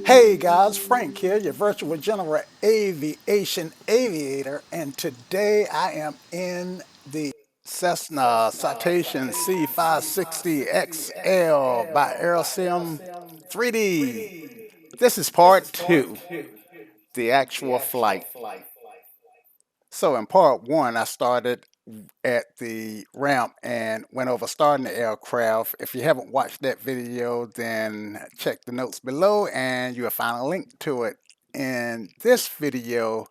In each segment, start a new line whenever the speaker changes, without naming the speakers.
Hey guys, Frank here, your virtual general aviation aviator, and today I am in the Cessna Citation C-560XL by AirSim3D. This is part two, the actual flight. So in part one, I started at the ramp and went over starting the aircraft. If you haven't watched that video, then check the notes below and you'll find a link to it. In this video,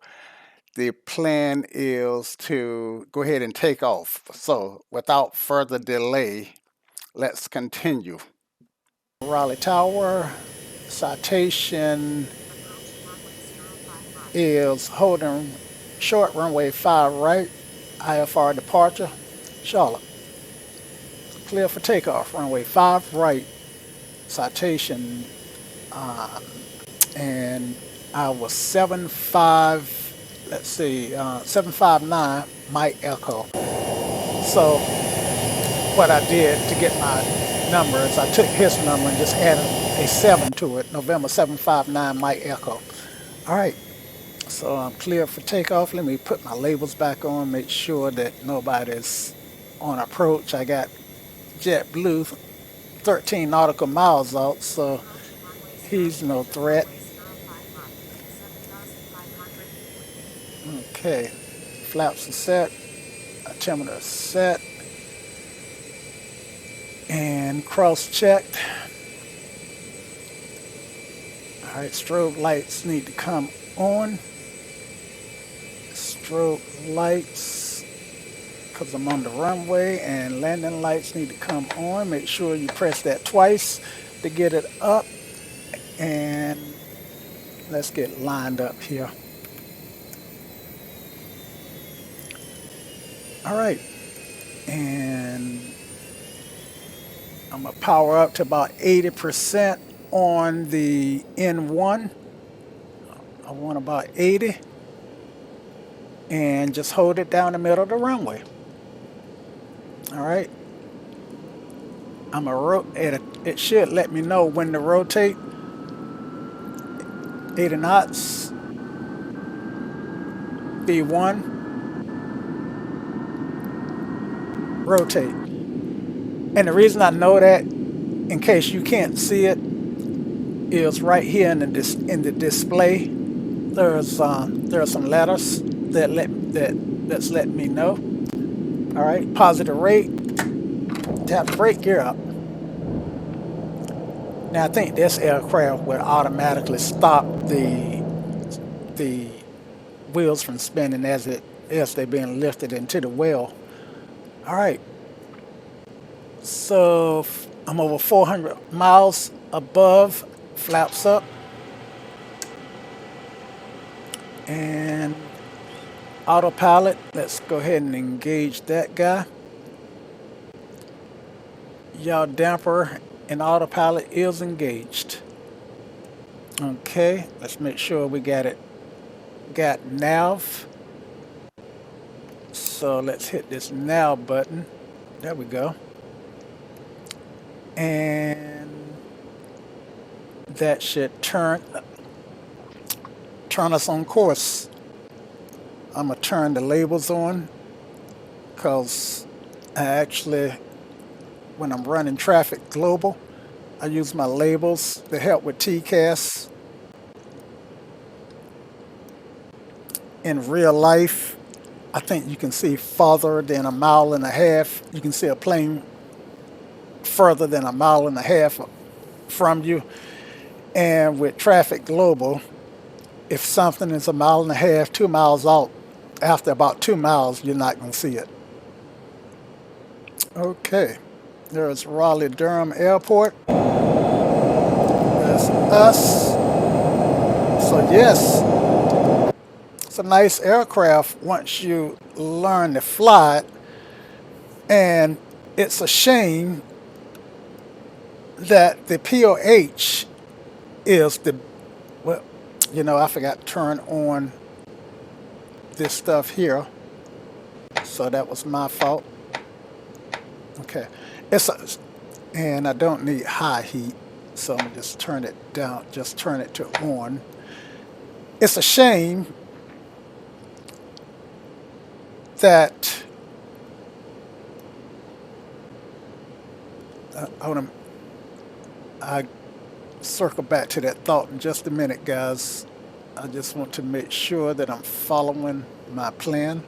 the plan is to go ahead and take off. So without further delay, let's continue. Raleigh Tower, citation is holding short runway 5 right, IFR departure, Charlotte. Clear for takeoff, runway 5 right, citation, and I was 759 Mike Echo. So what I did to get my number is I took his number and just added a 7 to it, November 759 Mike Echo. All right, so I'm clear for takeoff. Let me put my labels back on, make sure that nobody's on approach. I got JetBlue 13 nautical miles out, so he's no threat. Okay, flaps are set, altimeter set, and cross-checked. All right, strobe lights need to come on. Strobe lights, because I'm on the runway, and landing lights need to come on. Make sure you press that twice to get it up, and let's get lined up here. All right, and I'm gonna power up to about 80% on the N1. I want about 80, and just hold it down the middle of the runway. All right, I'm a it should let me know when to rotate. 80 knots, B1, rotate. And the reason I know that, in case you can't see it, is right here in the display. There's some letters that's letting me know. All right, positive rate. Tap the brake gear up. Now I think this aircraft will automatically stop the wheels from spinning as they're being lifted into the well. All right. So I'm over 400 miles above, flaps up, and autopilot. Let's go ahead and engage that guy. Yaw damper and autopilot is engaged. Okay, let's make sure we got nav. So let's hit this nav button. There we go. And that should turn us on course. I'm gonna turn the labels on because when I'm running traffic global, I use my labels to help with TCAS. In real life, I think you can see farther than a mile and a half. You can see a plane further than a mile and a half from you. And with traffic global, if something is a mile and a half, 2 miles out, after about 2 miles, you're not going to see it. Okay, there's Raleigh-Durham Airport. That's us. So yes, it's a nice aircraft once you learn to fly it. And it's a shame that the POH is I forgot to turn on this stuff here, so that was my fault. Okay, and I don't need high heat, So I'm gonna just turn it down, just turn it to on. It's a shame that I circle back to that thought in just a minute, guys. I just want to make sure that I'm following my plan.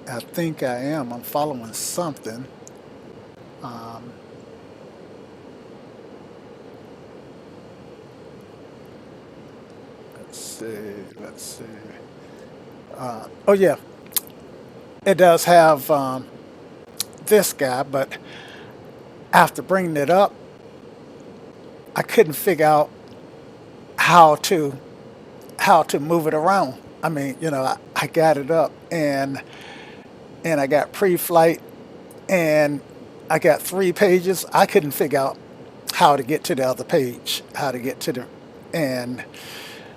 I think I am. I'm following something. Um, let's see. Let's see. Oh yeah, it does have this guy, but after bringing it up, I couldn't figure out how to how to move it around. I mean, I got it up and I got pre-flight and I got 3 pages. I couldn't figure out how to get to the other page, how to get to the, and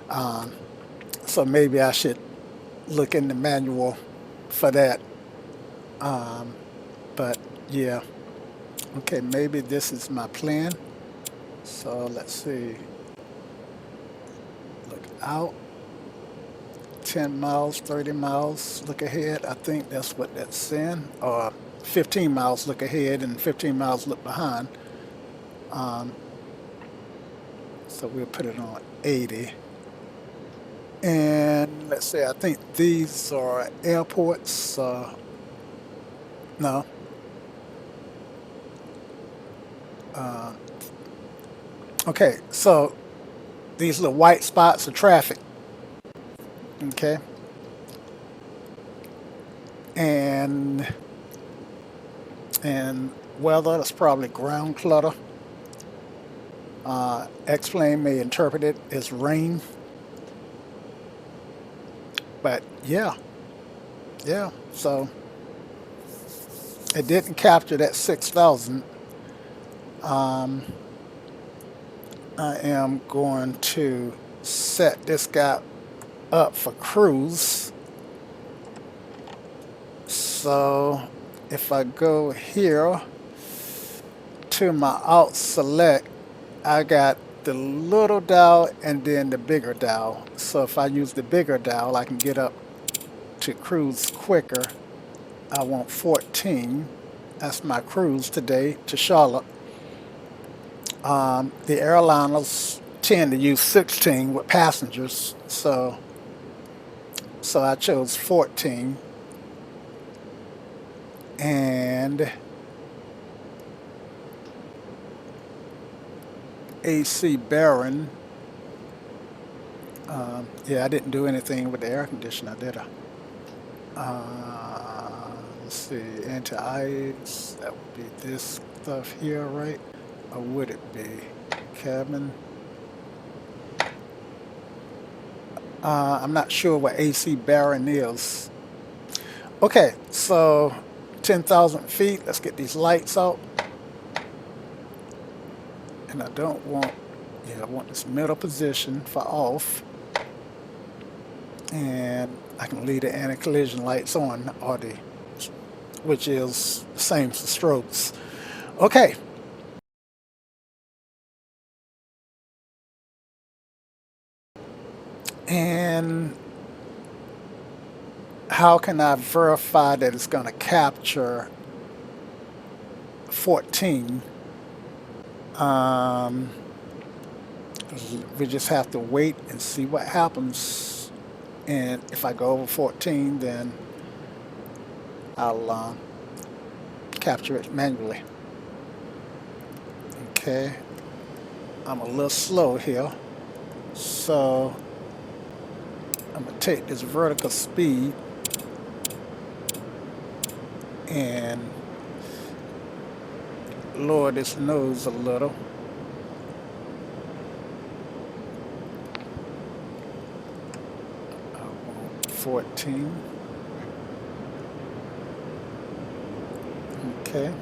um, so maybe I should look in the manual for that. Um, but yeah, okay, maybe this is my plan. So let's see. Look out, 10 miles, 30 miles, look ahead. I think that's what that's saying. Or 15 miles, look ahead, and 15 miles, look behind. Um, so we'll put it on 80. And let's see, I think these are airports. No. Uh, okay, so these little white spots are traffic. Okay. And and weather, that's probably ground clutter. X-Plane may interpret it as rain. But yeah, yeah. So it didn't capture that 6,000. Um, I am going to set this guy up for cruise. So if I go here to my out select, I got the little dial and then the bigger dial. So if I use the bigger dial, I can get up to cruise quicker. I want 14. That's my cruise today to Charlotte. The airliners tend to use 16 with passengers, so I chose 14. And AC bearing. Yeah, I didn't do anything with the air conditioner, did I? Let's see, anti-ice. That would be this stuff here, right? Or would it be cabin? I'm not sure what AC bearing is. Okay, so 10,000 feet. Let's get these lights out. And I don't want, yeah, I want this middle position for off. And I can leave the anti-collision lights on, or which is the same as the strobes. Okay. And how can I verify that it's going to capture 14? We just have to wait and see what happens. And if I go over 14, then I'll capture it manually. Okay. I'm a little slow here. So I'm going to take this vertical speed and lower this nose a little. I want 14. Okay.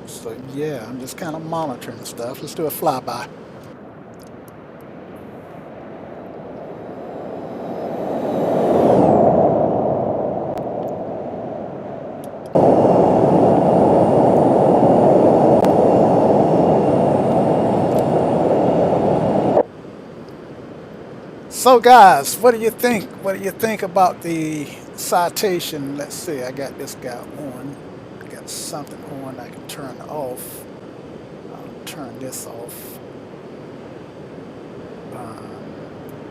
So yeah, I'm just kind of monitoring stuff. Let's do a flyby. So guys, what do you think? What do you think about the citation? Let's see, I got this guy on. I got something on I can turn off. I'll turn this off.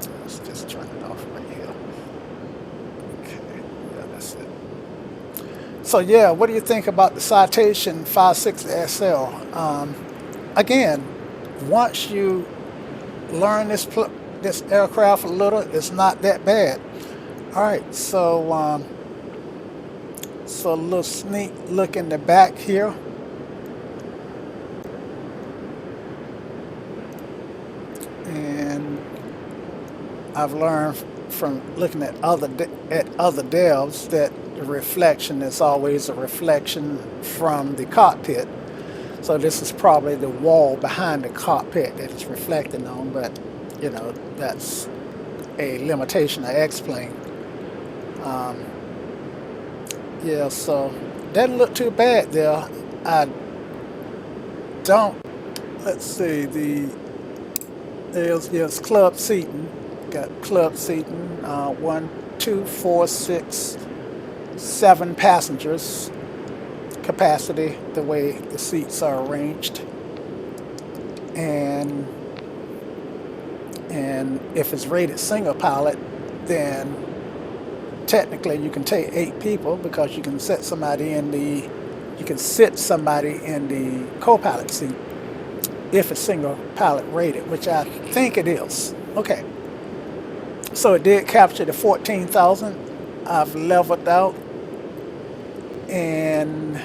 Let's just turn it off right here. Okay, yeah, that's it. So yeah, what do you think about the Citation 560XL? Again, once you learn this aircraft a little, it's not that bad. All right, so a little sneak look in the back here. And I've learned from looking at other devs that the reflection is always a reflection from the cockpit. So this is probably the wall behind the cockpit that it's reflecting on, but you know, that's a limitation of X-plane. Yeah, so doesn't look too bad there. I don't. Let's see. There's club seating. Got club seating. 1, 2, 4, 6, 7 passengers capacity. The way the seats are arranged, and if it's rated single pilot, then technically you can take 8 people because you can sit somebody in the co-pilot seat if it's single pilot rated, which I think it is. Okay, so it did capture the 14,000. I've leveled out, and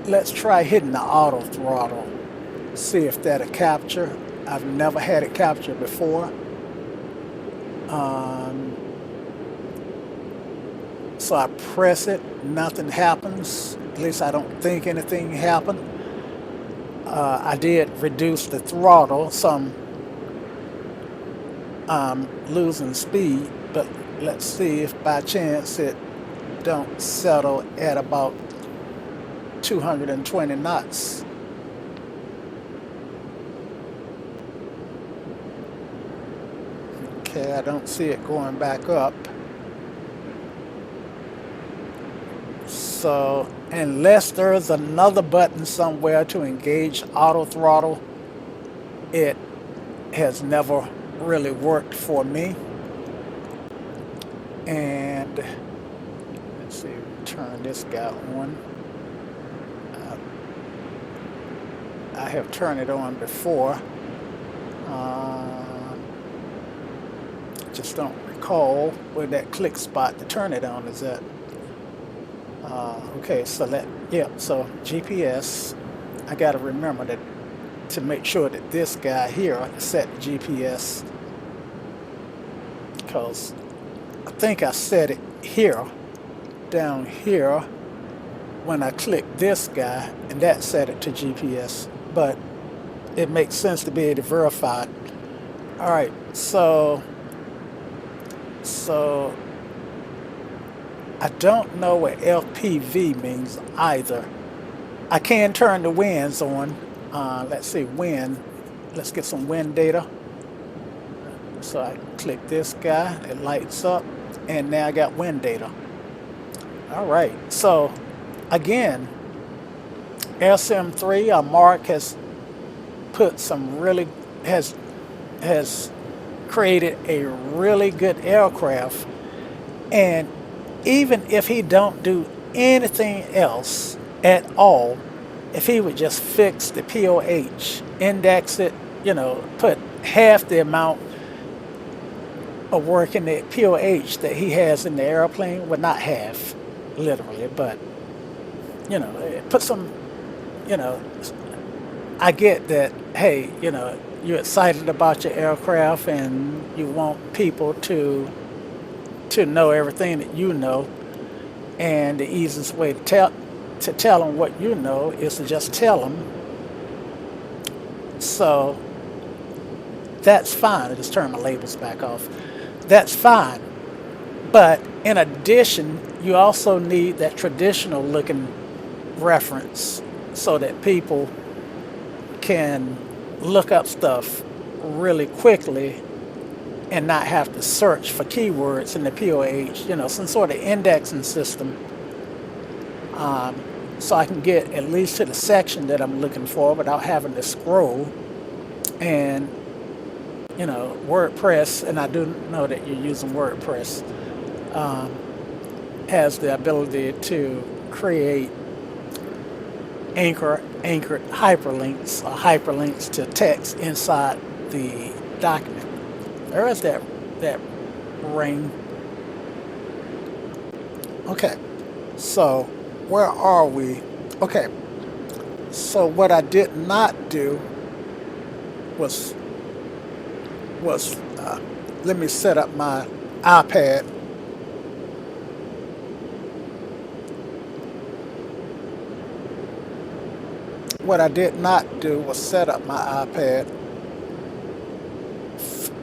let's try hitting the auto throttle, see if that'll capture. I've never had it capture before. So I press it, nothing happens. At least I don't think anything happened. I did reduce the throttle, so I'm losing speed, but let's see if by chance it don't settle at about 220 knots. Okay, I don't see it going back up. So unless there's another button somewhere to engage auto throttle, it has never really worked for me. And let's see, turn this guy on. I have turned it on before. Just don't recall where that click spot to turn it on is at. Okay, so so GPS, I got to remember that to make sure that this guy here is set GPS, because I think I set it here, down here, when I click this guy, and that set it to GPS, but it makes sense to be able to verify it. All right, so I don't know what LPV means either. I can turn the winds on. Let's see, wind. Let's get some wind data. So I click this guy, it lights up, and now I got wind data. All right, so again, AirSim3, Mark has put some really, has created a really good aircraft, and even if he don't do anything else at all, if he would just fix the POH, index it, put half the amount of work in the POH that he has in the airplane, well, not half, literally, but, put some, I get that, hey, you're excited about your aircraft and you want people to know everything that you know, and the easiest way to tell them what you know is to just tell them. So that's fine. I just turn my labels back off. That's fine. But in addition, you also need that traditional looking reference so that people can look up stuff really quickly
and not have to search for keywords in the POH, you know, some sort of indexing system, so I can get at least to the section that I'm looking for without having to scroll. And, you know, WordPress, and I do know that you're using WordPress, has the ability to create anchored hyperlinks or hyperlinks to text inside the document. There is that ring. Okay, so where are we? Okay, so what I did not do was let me set up my iPad. What I did not do was set up my iPad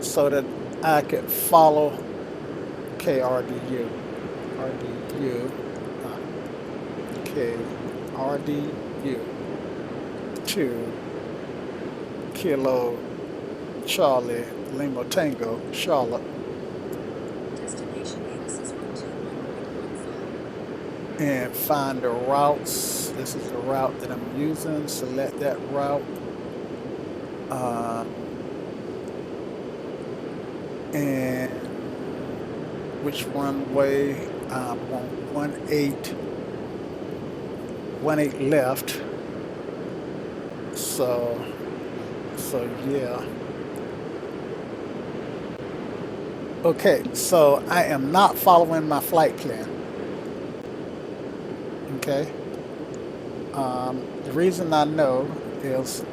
so that I could follow KRDU, RDU, KRDU to Kilo Charlie Lima Tango Charlotte, and find the routes. This is the route that I'm using. Select that route. And which runway? I'm on 18 left. So yeah. Okay, so I am not following my flight plan. Okay. The reason I know is,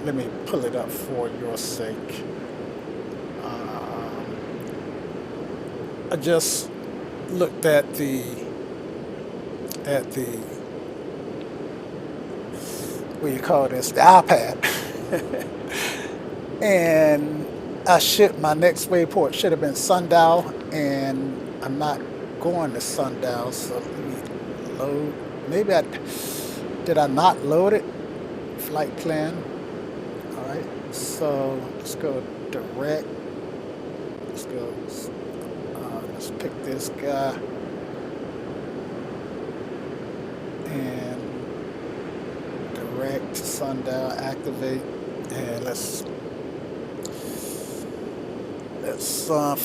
let me pull it up for your sake. I just looked at the what do you call this, the iPad, and my next waypoint should have been Sundial, and I'm not going to Sundial, so let me load. Maybe did I not load it? Flight plan. All right, so let's go direct. Let's go. Let's pick this guy and direct to Sundial. Activate, and let's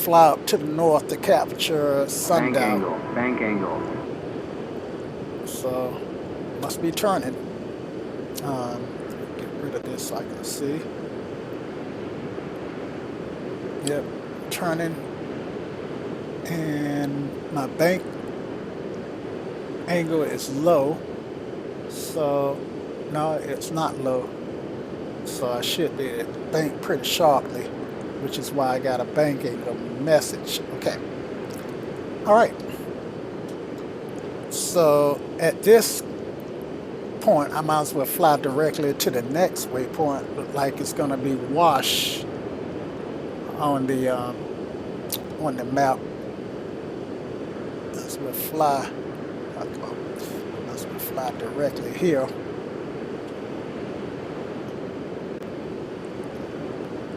fly up to the north to capture Sundial.
Bank angle.
So must be turning. Get rid of this so I can see. Yep, turning. And my bank angle is low. So no, it's not low. So I should be bank pretty sharply, which is why I got a bank angle message. Okay. All right. So at this point, I might as well fly directly to the next waypoint. Look like it's going to be Wash on the map. Let's fly. Let's fly directly here.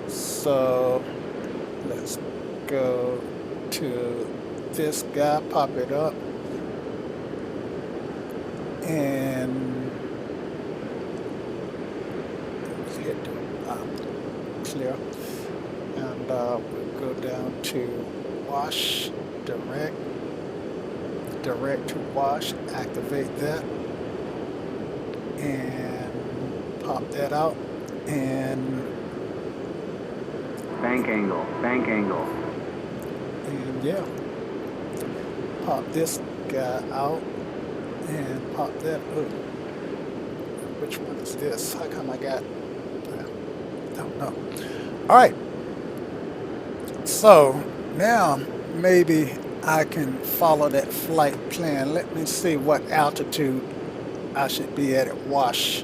So let's go to this guy, pop it up, and let's hit clear, and we'll go down to Wash, direct to Wash, activate that, and pop that out, and
bank angle,
and yeah, pop this guy out and pop that. Ooh, which one is this? How come I got? I don't know. All right. So now maybe I can follow that flight plan. Let me see what altitude I should be at Wash.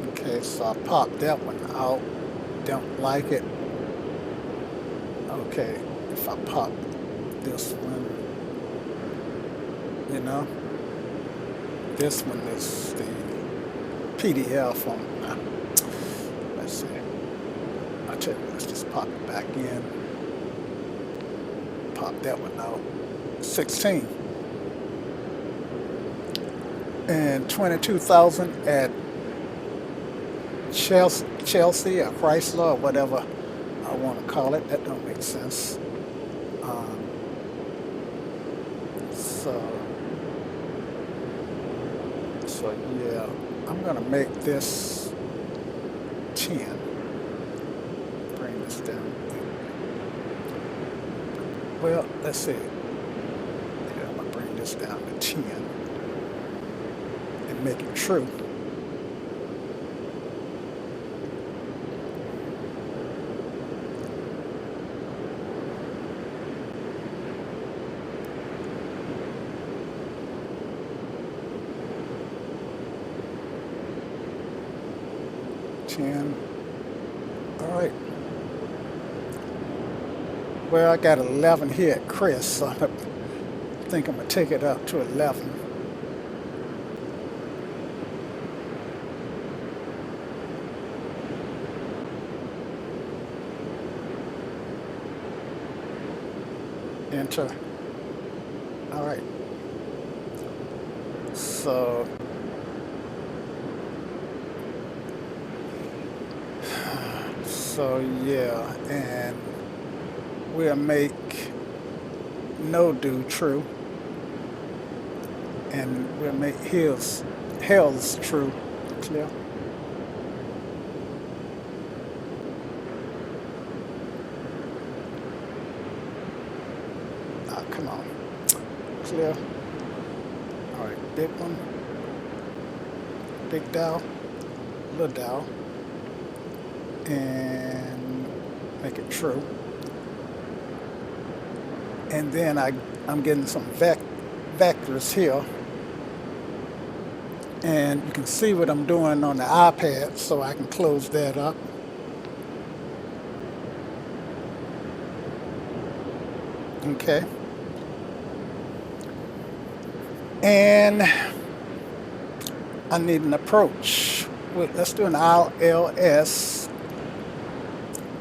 Okay, so I popped that one out. Don't like it. Okay, if I pop this one, you know, this one is the PDF on. Let's see. I tell you, let's just pop it back in. Pop that one out. 16. And 22,000 at Chelsea or Chrysler or whatever I want to call it. That don't make sense. Um, so yeah, I'm gonna make this 10. Bring this down. Well, let's see. Yeah, I'm gonna bring this down to 10 and make it true. All right. Well, I got 11 here at Chris, so I think I'm gonna take it up to 11. Enter. All right. So yeah, and we'll make no do true, and we'll make hell's true. Clear. Ah, come on. Clear. All right, big one, big dial, little dial, and make it true. And then I'm getting some vectors here, and you can see what I'm doing on the iPad, so I can close that up. Okay. And I need an approach. Well, let's do an ILS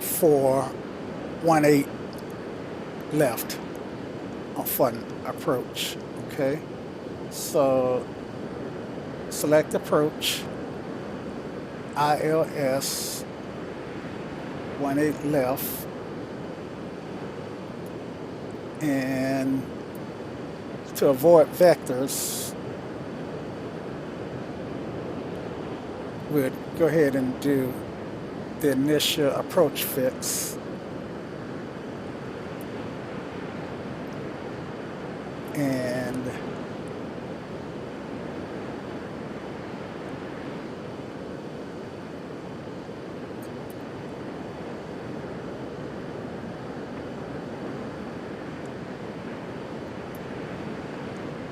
for 1/8 left for an approach. Okay. So select approach, ILS 1/8 left, and to avoid vectors, we'll go ahead and do the initial approach fix. And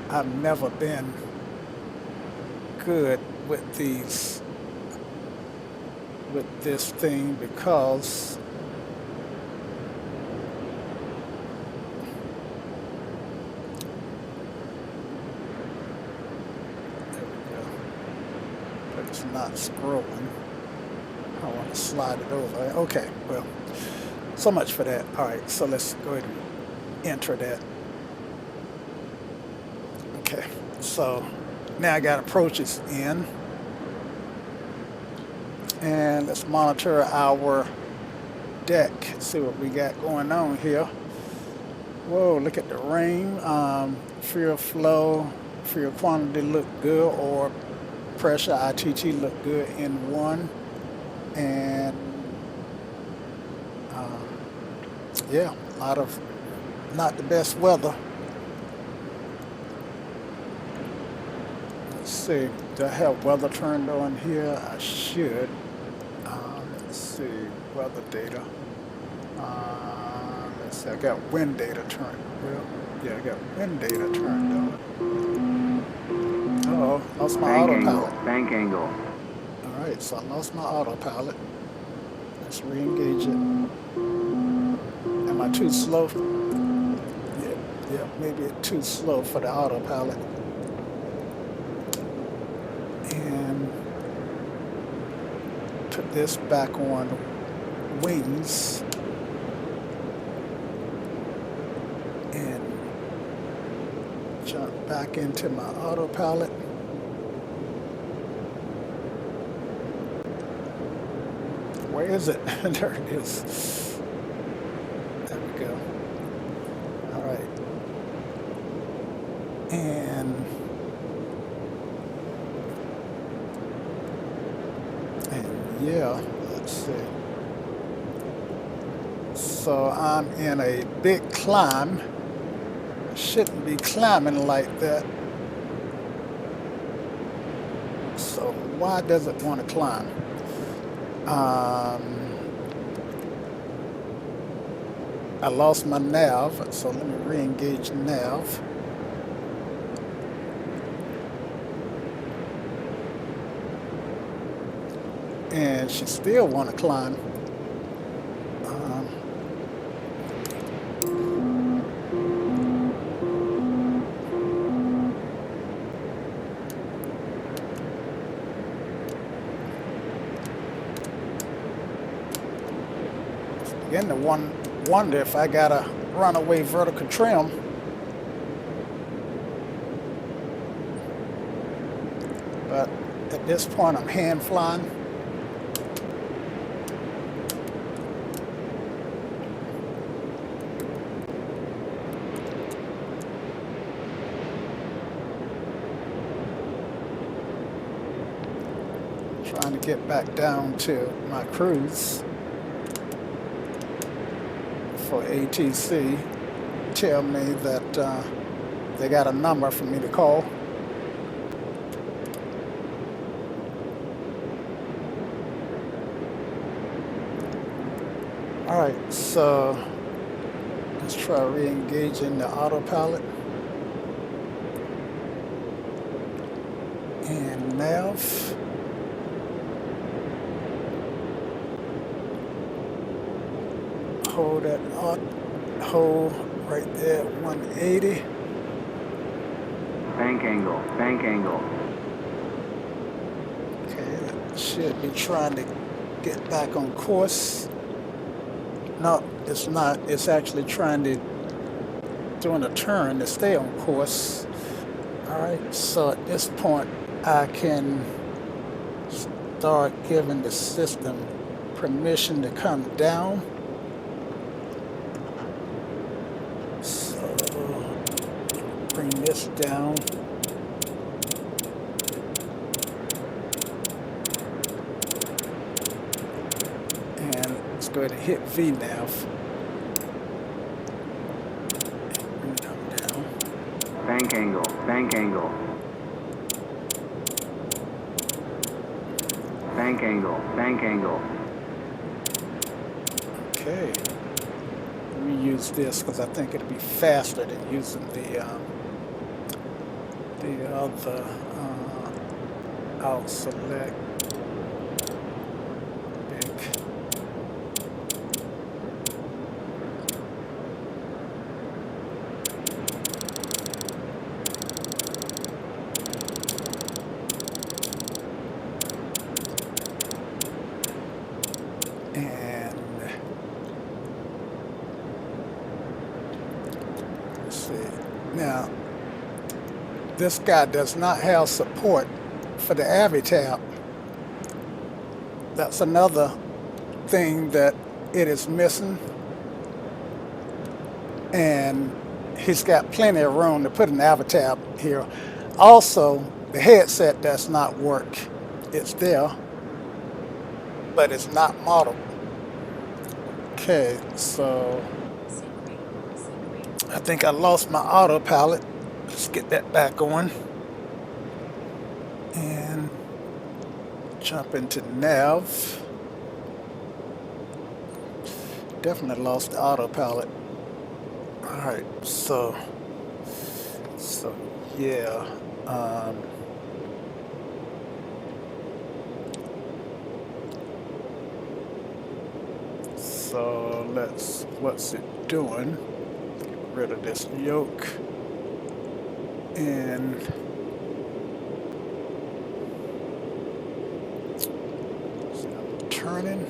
I've never been good with this thing because there we go. But it's not scrolling. I want to slide it over. Okay, well, so much for that. All right, so let's go ahead and enter that. Okay, so now I got approaches in, and let's monitor our deck, see what we got going on here. Whoa, look at the rain. Fuel flow, fuel quantity look good, or pressure, ITT look good in one. And yeah, a lot of not the best weather. Let's see, do I have weather turned on here? I should. Let's see, weather data. Let's see, I got wind data turned. Well, yeah, I got wind data turned on. Uh-oh, lost my autopilot.
Bank angle.
All right, so I lost my autopilot. Let's re-engage it. Am I too slow? Yeah, maybe it's too slow for the autopilot. And put this back on wings and jump back into my autopilot. Where is it? There it is. There we go. All right. And yeah, let's see. So I'm in a big climb. I shouldn't be climbing like that. So why does it want to climb? I lost my nav, so let me re-engage nav. And she still want to climb. Again, to wonder if I got a runaway vertical trim. But at this point, I'm hand flying. Trying to get back down to my cruise for ATC. Tell me that they got a number for me to call. All right, so let's try re-engaging the autopilot. And nav. Hold that hold right there at 180.
Bank angle, bank angle.
Okay, should be trying to get back on course. No, it's not. It's actually trying to doing a turn to stay on course. All right, so at this point, I can start giving the system permission to come down. Bring this down. And let's go ahead and hit VNav. Bring it down.
Bank angle, bank angle. Bank angle, bank angle.
Okay. Let me use this because I think it'll be faster than using the other. I'll select big. And let's see. Now, this guy does not have support for the AviTab. That's another thing that it is missing. And he's got plenty of room to put an AviTab here. Also, the headset does not work. It's there, but it's not modeled. Okay, so I think I lost my autopilot. Let's get that back on and jump into nav. Definitely lost the autopilot. All right, so yeah. So what's it doing? Get rid of this yoke. And so I'm turning.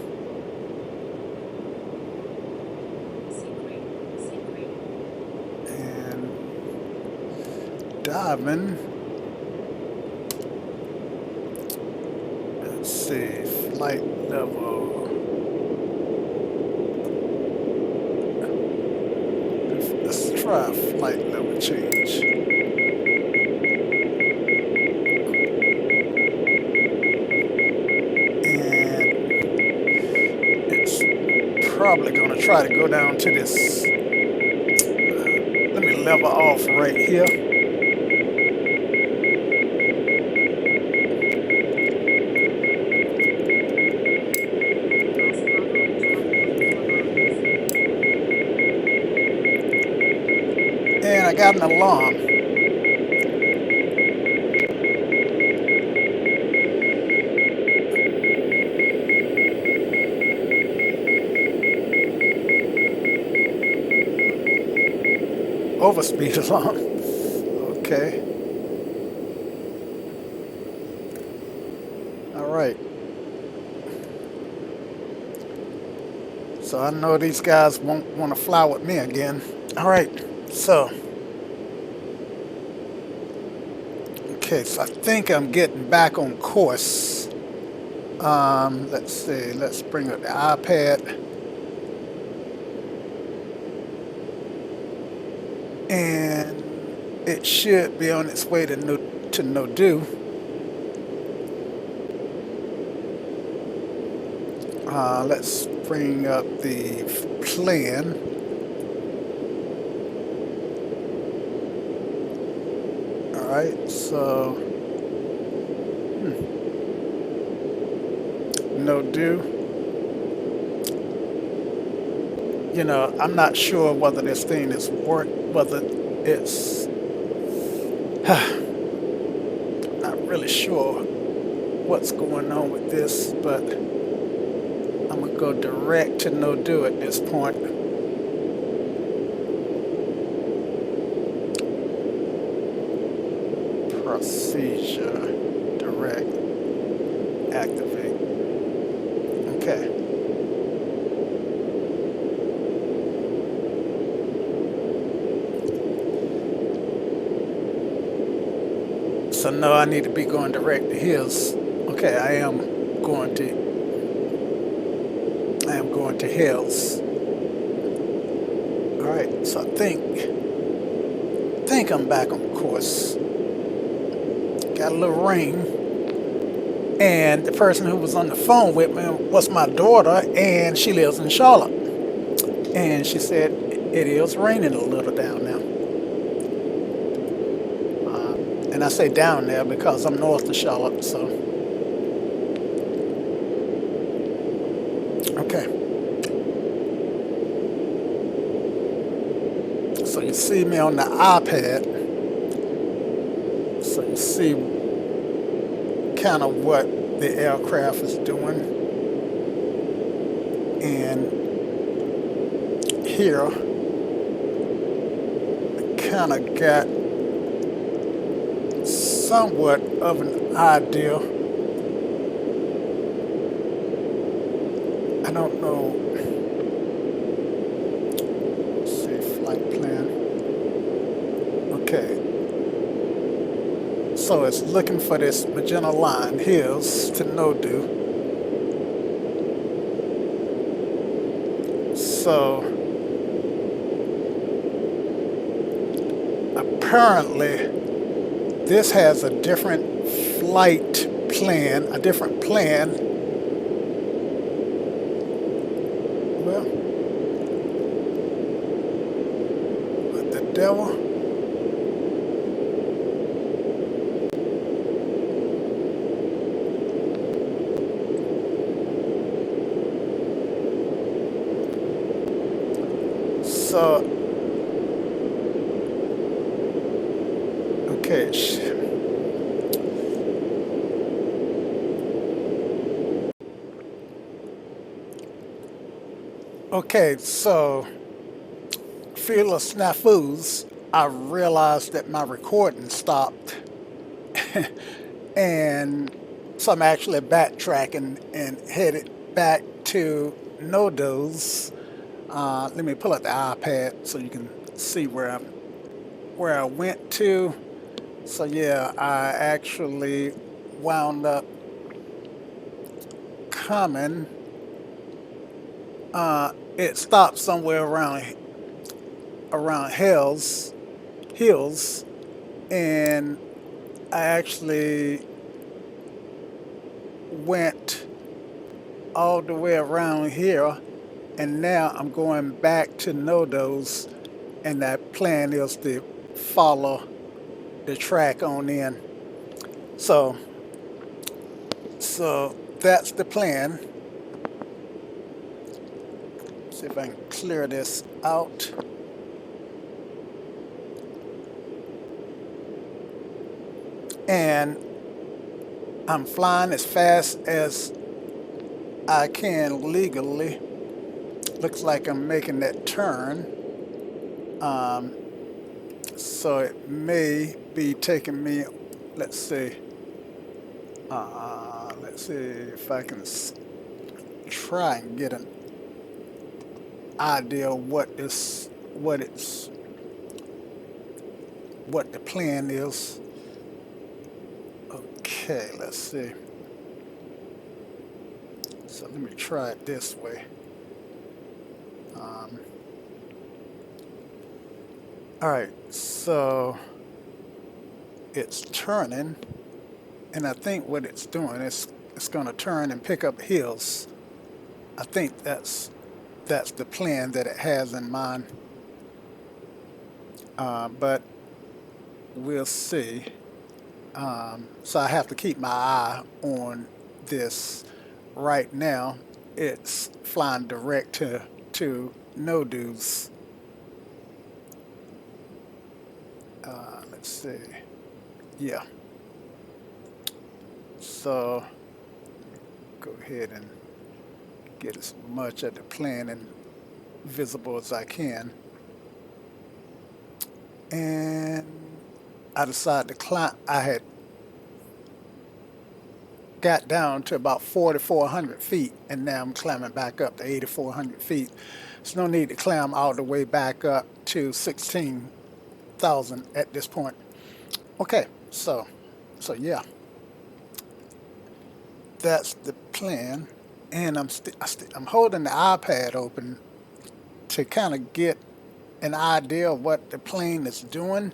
driving. Let's see, flight level. Let's try flight level change. And it's probably going to try to go down to this. Let me level off right here. And I got an alarm. Overspeed alarm. Okay. All right. So I know these guys won't want to fly with me again. All right. So. Okay, so I think I'm getting back on course. Let's see. Let's bring up the iPad. And it should be on its way to No-Do. Let's bring up the plan. All right, so No-Do. You know, I'm not sure whether this thing is whether it's not really sure what's going on with this, but I'm gonna go direct to No-Do at this point. Procedure, direct, activate. Okay. So no, I need to be going direct to his. Okay, I am going to his. All right, so I think I'm back on course. Got a little ring, and the person who was on the phone with me was my daughter, and she lives in Charlotte. And she said it is raining a little down there. And I say down there because I'm north of Charlotte, so. Okay. So you see me on the iPad. So you see kind of what the aircraft is doing. And here, I kind of got somewhat of an idea. I don't know. Let's see, flight plan. Okay. So it's looking for this magenta line. Here's to No-Do. So apparently this has a different flight plan, a different plan. Well, what the devil? So, okay. Okay, so few of snafus, I realized that my recording stopped. And so I'm actually backtracking and headed back to No-Do's. Let me pull up the iPad so you can see where I went to. So yeah, I actually wound up coming. It stopped somewhere around hills, and I actually went all the way around here, and now I'm going back to Nodos, and that plan is to follow the track on in. So, so that's the plan. See if I can clear this out. And I'm flying as fast as I can legally. Looks like I'm making that turn. Um, so it may be taking me, let's see, let's see if I can try and get an idea of what the plan is. Okay, let's see. So let me try it this way. All right, so it's turning, and I think what it's doing is it's going to turn and pick up hills. I think that's the plan that it has in mind. But we'll see. So I have to keep my eye on this. Right now, it's flying direct to Nodos. Let's see. Yeah. So go ahead and get as much of the plan and visible as I can. And I decided to climb. I had got down to about 4,400 feet, and now I'm climbing back up to 8,400 feet. There's no need to climb all the way back up to 16,000 at this point. Okay, so yeah, that's the plan, and I'm holding the iPad open to kind of get an idea of what the plane is doing.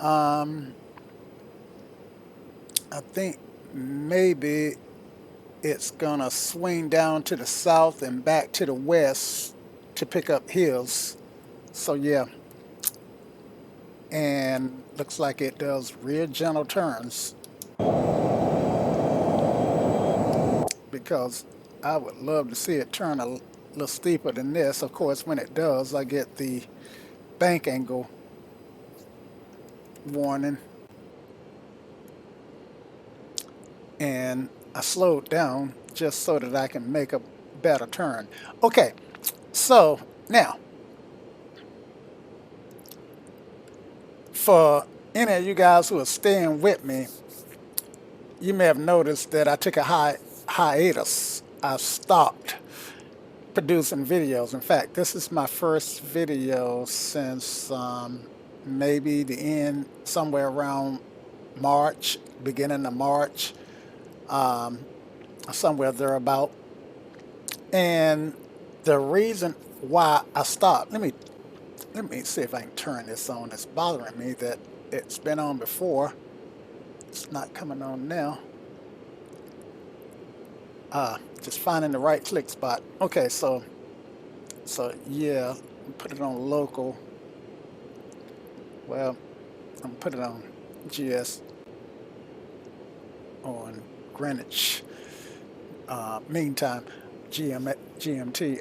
I think maybe it's gonna swing down to the south and back to the west to pick up hills. So yeah, and looks like it does real gentle turns, because I would love to see it turn a little steeper than this. Of course, when it does, I get the bank angle warning, and I slowed down just so that I can make a better turn. Okay, so now, for any of you guys who are staying with me, you may have noticed that I took a hiatus. I stopped producing videos. In fact, this is my first video since maybe the end, somewhere around March, beginning of March, somewhere thereabout. And the reason why I stopped, let me see if I can turn this on. It's bothering me that it's been on before. It's not coming on now. Just finding the right click spot. Okay, so yeah, put it on local. Well, I'm gonna put it on GS on Greenwich meantime, GMT.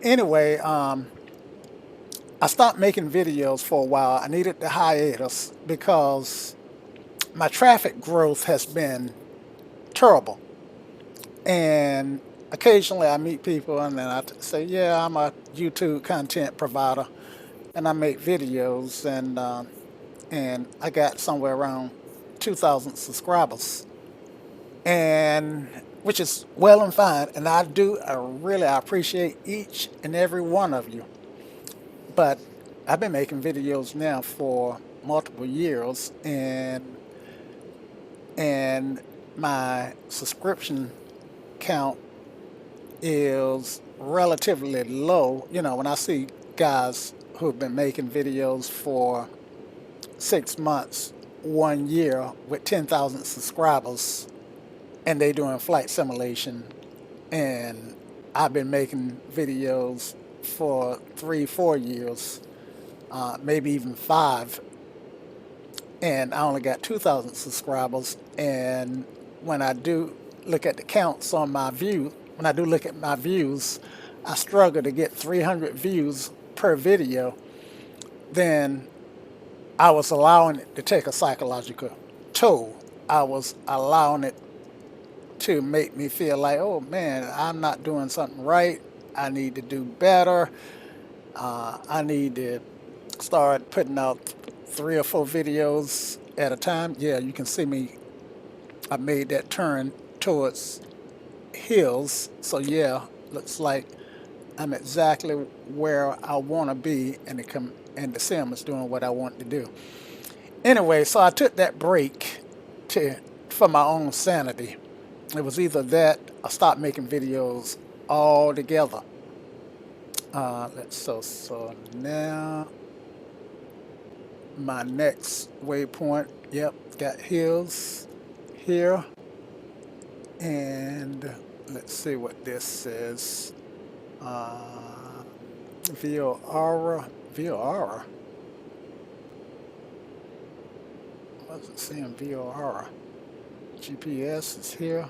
Anyway, I stopped making videos for a while. I needed the hiatus because my traffic growth has been terrible. And occasionally I meet people and then I say, yeah, I'm a YouTube content provider and I make videos, and I got somewhere around 2,000 subscribers, and which is well and fine. And I really appreciate each and every one of you. But I've been making videos now for multiple years, and my subscription count is relatively low. You know, when I see guys who have been making videos for 6 months, 1 year with 10,000 subscribers, and they doing flight simulation, and I've been making videos for 3, 4 years, maybe even 5, and I only got 2,000 subscribers. And when I do look at the counts on my view, when I do look at my views, I struggle to get 300 views per video. Then I was allowing it to take a psychological toll. I was allowing it to make me feel like, oh man, I'm not doing something right. I need to do better. I need to start putting out 3 or 4 videos at a time. Yeah, you can see me. I made that turn towards hills. So yeah, looks like I'm exactly where I want to be, and the sim is doing what I want to do. Anyway, so I took that break to for my own sanity. It was either that or stop making videos altogether. So now my next waypoint. Yep, got hills here, and let's see what this says. Viora. What's it saying? Viora. GPS is here.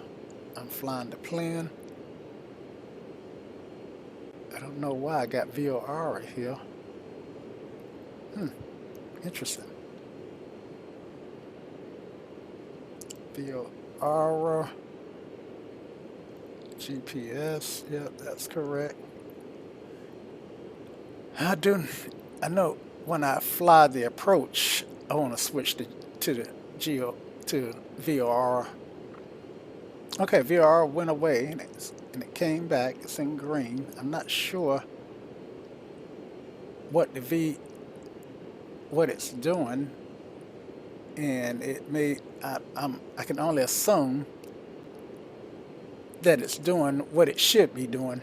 I'm flying the plane. I don't know why I got VOR here. Interesting. VOR. GPS. Yep, that's correct. I know when I fly the approach, I want to switch to VOR. Okay, VOR went away and it came back. It's in green. I'm not sure what it's doing, and I can only assume that it's doing what it should be doing.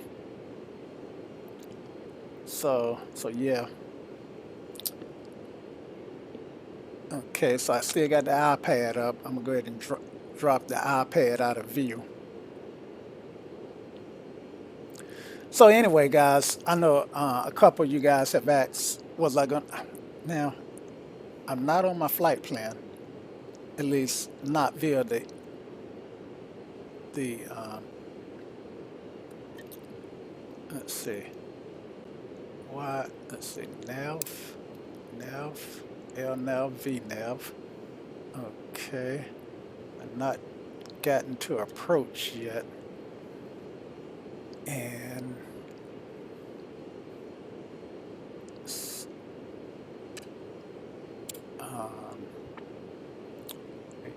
So yeah. Okay, so I still got the iPad up. I'm gonna go ahead and drop the iPad out of view. So anyway, guys, I know a couple of you guys have asked, was I going to... Now, I'm not on my flight plan, at least not via the let's see, let's see, nav, LNAV, VNAV. Okay, I've not gotten to approach yet. And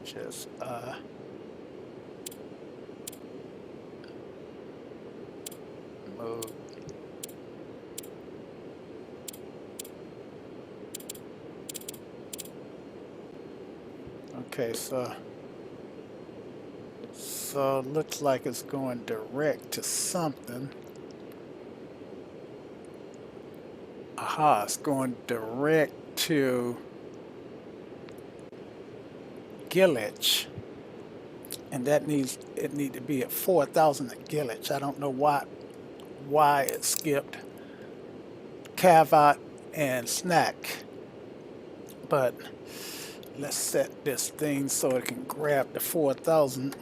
HSI mode. Okay, so it looks like it's going direct to something. Aha, it's going direct to Gillage, and it need to be at 4,000 at Gillage. I don't know why it skipped Cavat and Snack, but let's set this thing so it can grab the 4,000.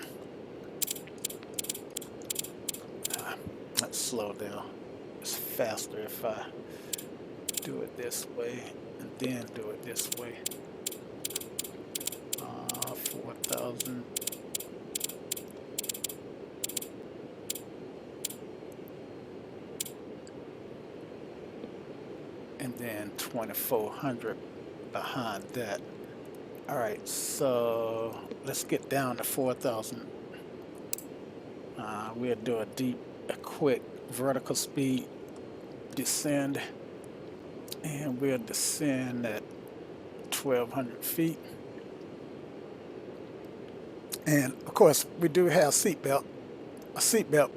Let's slow down. It's faster if I do it this way and then do it this way. 4,000. And then 2,400 behind that. All right, so let's get down to 4,000. We'll do a quick vertical speed descend, and we'll descend at 1,200 feet. And of course, we do have a seatbelt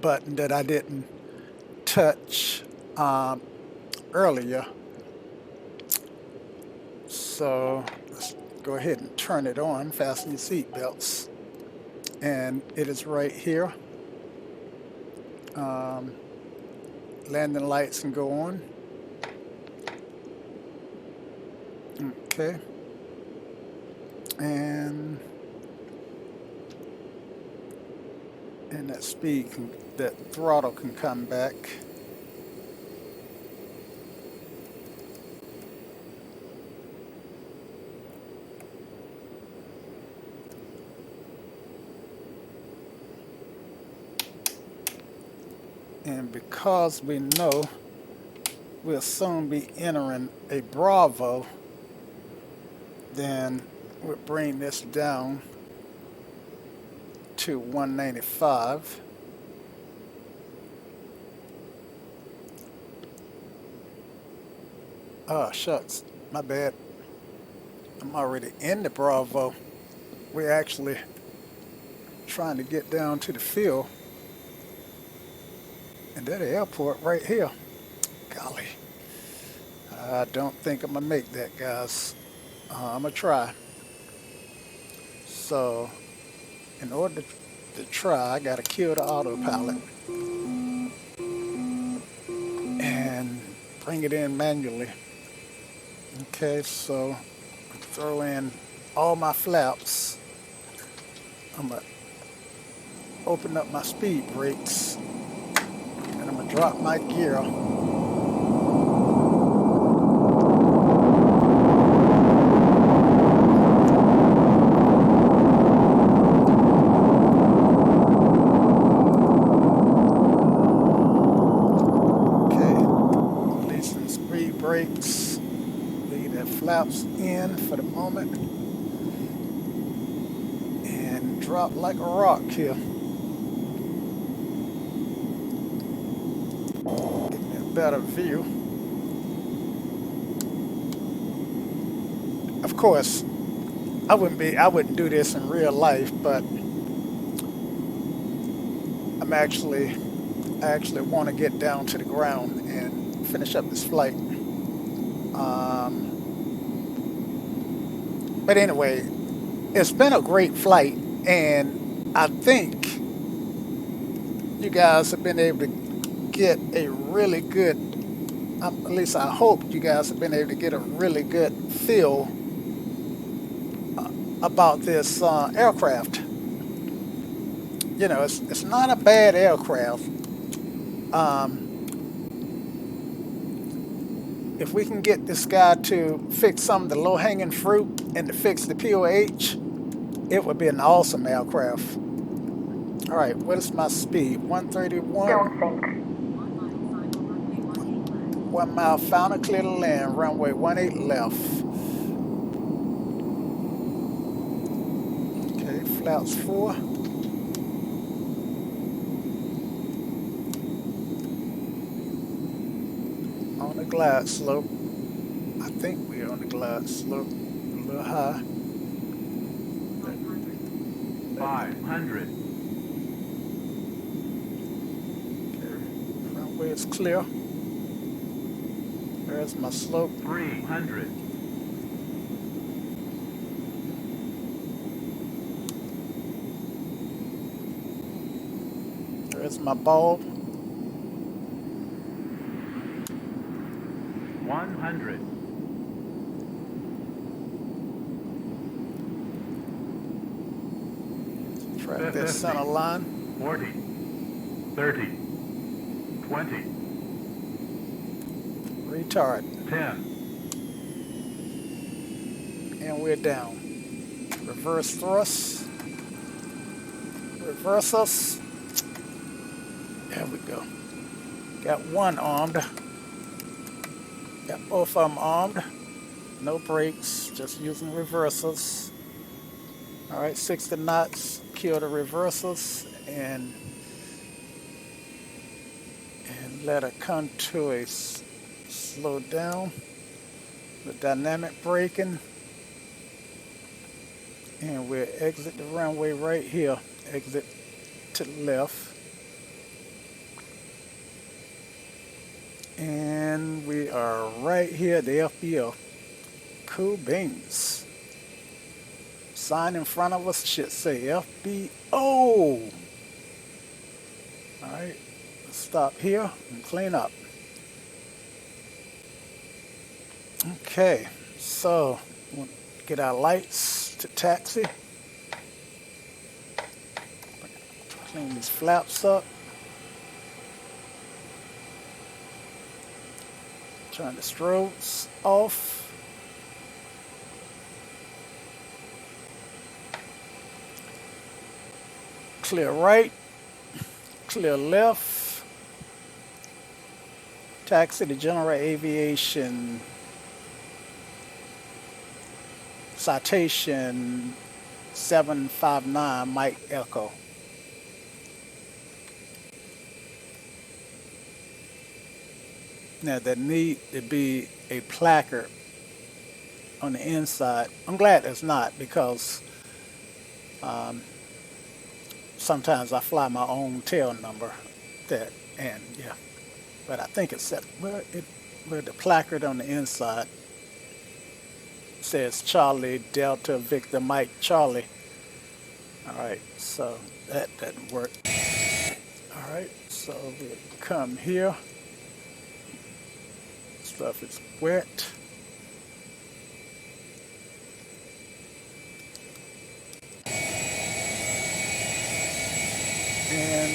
button that I didn't touch earlier. So let's go ahead and turn it on, fasten your seatbelts. And it is right here. Landing lights can go on. Okay. And that speed can, that throttle can come back. And because we know we'll soon be entering a Bravo, then we'll bring this down to 195. Oh, shucks, my bad. I'm already in the Bravo. We're actually trying to get down to the field. And there's the airport right here. Golly. I don't think I'm going to make that, guys. I'm going to try. So, in order to try, I got to kill the autopilot and bring it in manually. Okay, so throw in all my flaps. I'm going to open up my speed brakes and I'm going to drop my gear. Brakes, leave the flaps in for the moment, and drop like a rock here. Give me a better view. Of course, I wouldn't do this in real life, but I actually want to get down to the ground and finish up this flight. But anyway, it's been a great flight, and I think you guys have been able to get a really good, at least I hope you guys have been able to get a really good feel about this aircraft. You know, it's not a bad aircraft. If we can get this guy to fix some of the low-hanging fruit and to fix the POH, it would be an awesome aircraft. All right, what is my speed? 131.
Don't think.
1 mile final, clear to land. Runway 18 left. Okay, flaps 4. On the glide slope. I think we're on the glide slope. A little high.
500.
Okay, runway is clear. There's my slope.
300.
There's my bulb.
100.
Track that center line.
40. 30. 20.
Retard.
10.
And we're down. Reverse thrust. Reverse us. There we go. Got one armed. Got both of them armed. No brakes, just using reversers. All right, 60 knots. Kill the reversers and let it come to a slow down. The dynamic braking. And we'll exit the runway right here. Exit to the left. And we are right here at the FBO. Cool beans. Sign in front of us should say FBO. Alright, let's stop here and clean up. Okay, so we'll get our lights to taxi. Clean these flaps up. Turn the strobes off. Clear right, clear left. Taxi to General Aviation Citation 759 Mike Echo. Now there need to be a placard on the inside. I'm glad there's not, because sometimes I fly my own tail number. And yeah, but I think it's set where the placard on the inside says Charlie Delta Victor Mike Charlie. All right, so that doesn't work. All right, so we'll come here. Stuff is wet. And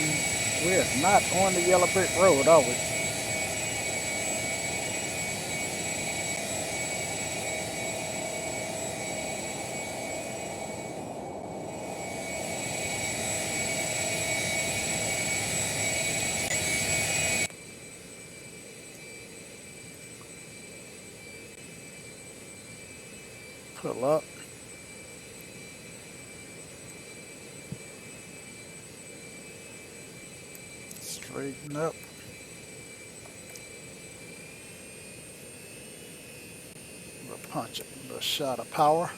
we're not on the yellow brick road, are we? Pull up. Straighten up. We'll punch it. A little shot of power.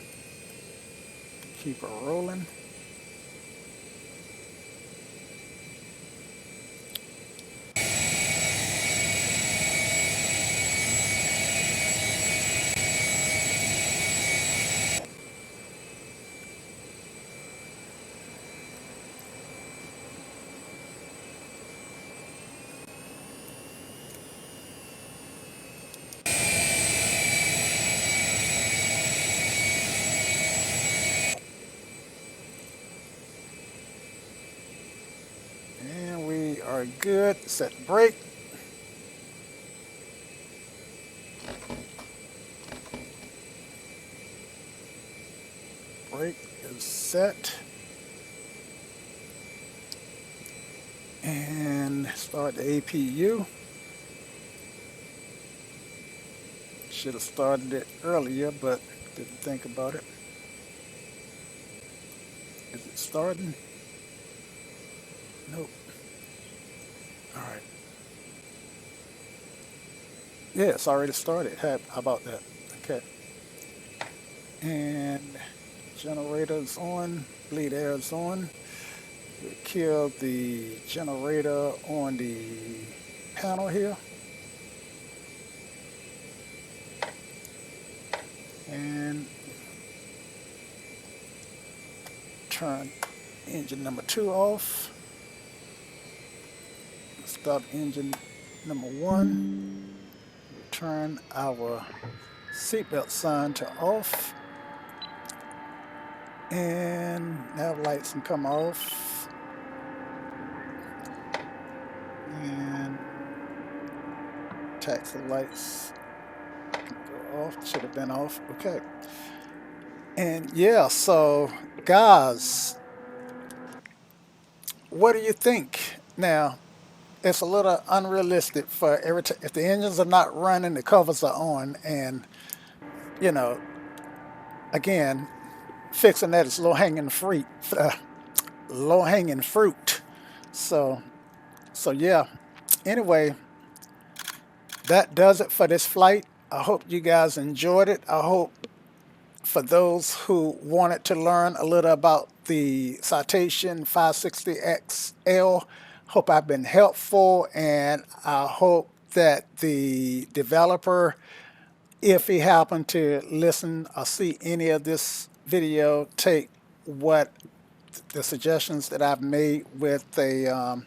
Keep her rolling. And we are good. Set the brake. Brake is set. And start the APU. Should have started it earlier, but didn't think about it. Is it starting? Nope. All right. Yeah, it's already started. How about that? Okay. And generator's on. Bleed air is on. We kill the generator on the panel here. And turn engine number 2 off. Stop engine number 1. Turn our seatbelt sign to off. And nav lights can come off. And taxi lights can go off. Should have been off. Okay. And yeah, so guys, what do you think? Now, it's a little unrealistic for every time. If the engines are not running, the covers are on, and you know, again, fixing that is low-hanging fruit. Low-hanging fruit. So yeah. Anyway, that does it for this flight. I hope you guys enjoyed it. I hope for those who wanted to learn a little about the Citation 560XL. Hope I've been helpful, and I hope that the developer, if he happened to listen or see any of this video, take what the suggestions that I've made with a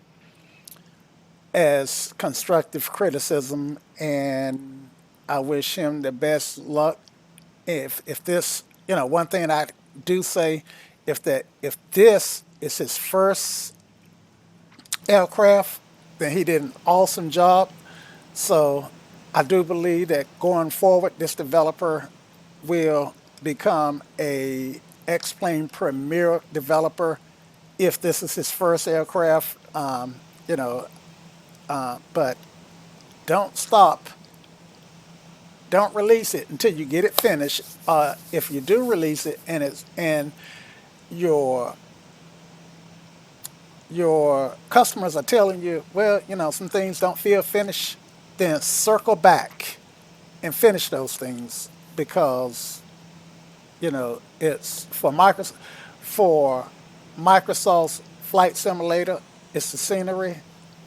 as constructive criticism, and I wish him the best luck. If this, one thing I do say, if this is his first aircraft, then he did an awesome job. So I do believe that going forward, this developer will become a X-Plane premier developer if this is his first aircraft. But don't stop. Don't release it until you get it finished. If you do release it and your your customers are telling you, well, some things don't feel finished, then circle back and finish those things, because it's for Microsoft's flight simulator, it's the scenery,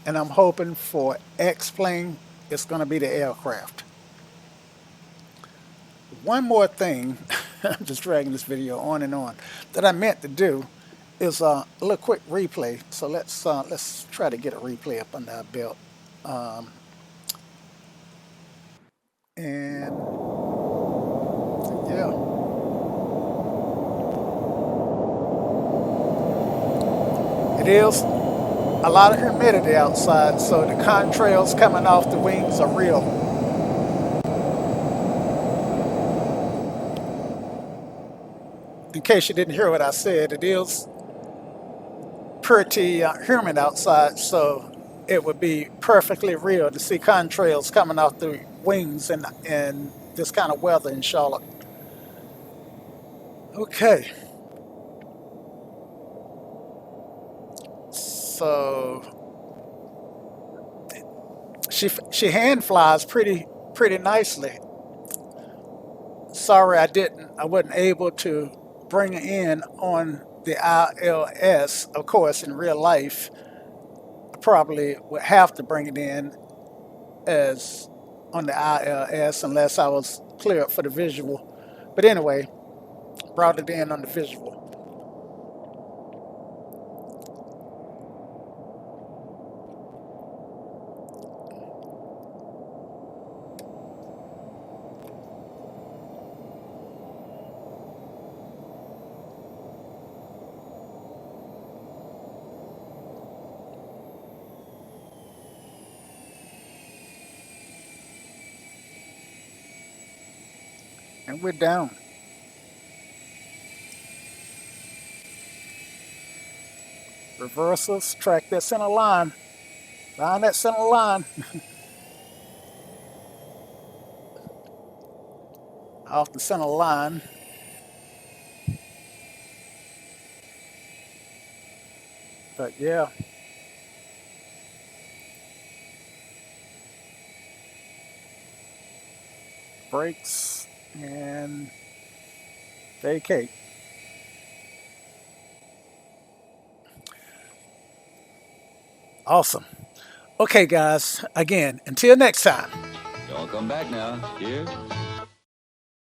and I'm hoping for X-Plane, it's going to be the aircraft. One more thing, I'm just dragging this video on and on, that I meant to do is a little quick replay. So let's try to get a replay up under our belt. And yeah, it is a lot of humidity outside, so the contrails coming off the wings are real. In case you didn't hear what I said, it is pretty humid outside, so it would be perfectly real to see contrails coming off the wings in this kind of weather in Charlotte. Okay, so she hand flies pretty nicely. Sorry, I wasn't able to bring it in on the ILS. Of course, in real life, I probably would have to bring it in as on the ILS unless I was cleared for the visual. But anyway, brought it in on the visual. And we're down. Reversals, track that center line. Find that center line. Off the center line. But yeah. Brakes and vacate. Awesome. Okay, guys. Again, until next time.
Y'all come back now. Cheers.